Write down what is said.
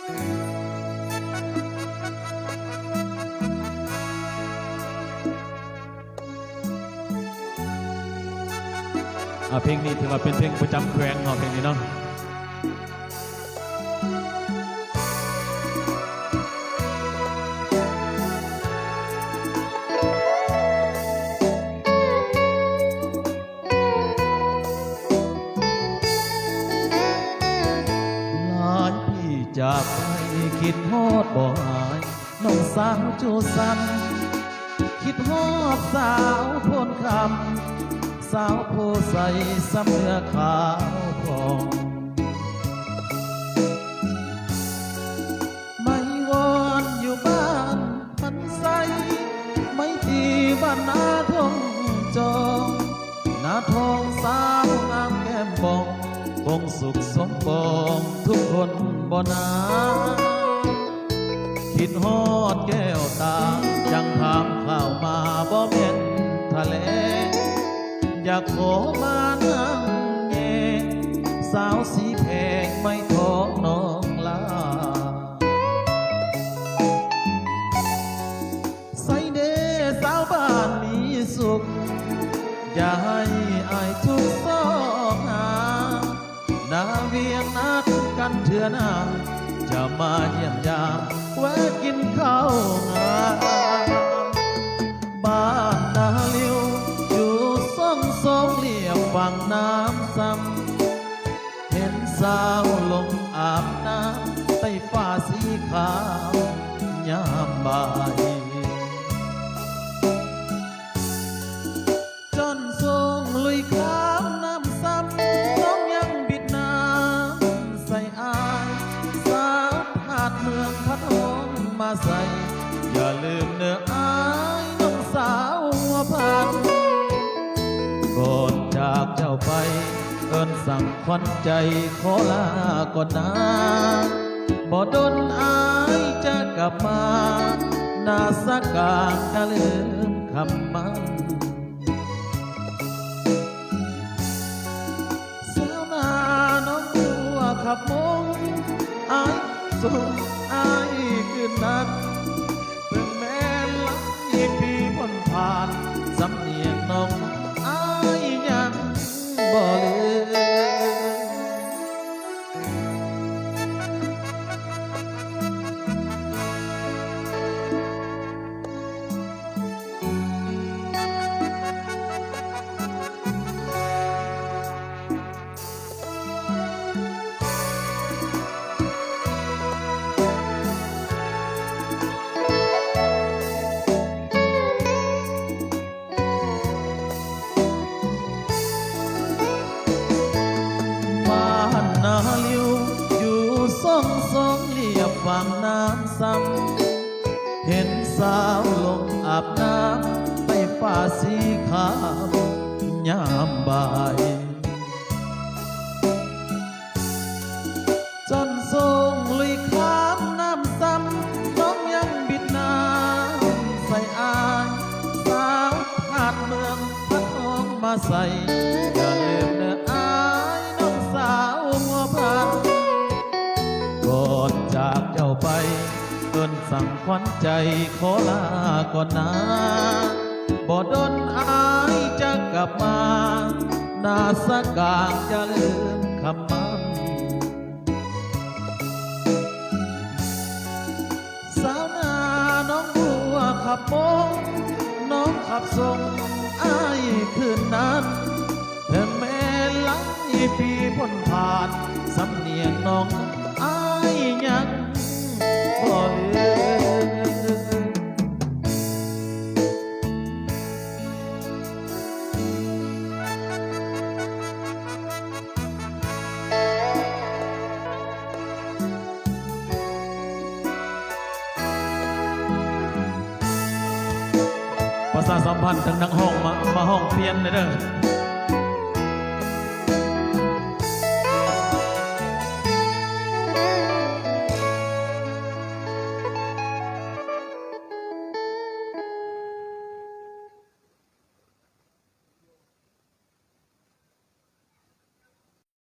เพลงนี้ถือว่าเป็นเพลงประจำแขวงเนาะเพลงนี้เนาะหลายพี่จากไปคิดฮอดบ่หายน้องสาวจูสันคิดฮอดสาวพลคำสาวผู้ใส่สำเนื้อขาวผ่องไม่วอนอยู่บ้านพันใสไม่ตีบ้านนาทองจองนาทองสาวงามแก้มบองคงสุขสมปองทุกคนบ่นาคิดฮอดแก้วตายังถามข่าวมาบ่แม่นทะเลอยากขอมานั่งแง่สาวสีแพงไม่ขอน้องลาใส่เดสาวบ้านมีสุขอย่าให้อายทุกซอกหานาเวียงนัดกันเถื่อหน้าจะมาเยี่ยมยามแวะกินข้าวงานบ้านนาลิวสองเหลี่ยมฝั่งน้ำซ้ำเห็นสาวลงอาบน้ำใต้ฟ้าสีขาวยามบ่ายจนทรงลุยข้ามน้ำซ้ำน้องยังบิดน้ำใส่อายสาวหาดเมืองพัดหงมาใส่อย่าลืมเนื้ออายน้องสาวหัวพันก่อนจากเจ้าไปเอิ้นสั่งขวัญใจขอลาก่อนนะบ่ดนอายจะกลับมานาสกาจะลืมคำมันสาวนาน้องบัวขับมงอายส่งอายคืนนั้นถึงแม้หลายปีพ้นผ่านสำเนียงน้องยังบ่ลืมนาลิวอยู่สองเหลี่ยมฝั่งน้ำซ้ำเห็นสาวลงอาบน้ำใต้ฟ้าสีขาวยามบ่ายจนทรงลุยข้ามน้ำซ้ำน้องยังบิดน้ำใส่อายสาวหาดเมืองพัดหงมาใส่อย่าลืมเนื้ออายน้องสาวหัวพันก่อนจากเจ้าไปเอิ้นสั่งขวัญใจขอลาก่อนนะบ่ดนอายจะกลับมานาสกาจะลืมคำมันสาวนาน้องบัวขับมงน้องขับส่งอายคืนนั้นถึงแม้หลายปีพ้นผ่านสำเนียงน้องอายยังบ่ลืมประชาสัมพันธ์ถึงนักห้องมาห้องเปลี่ยนเลยเด้อ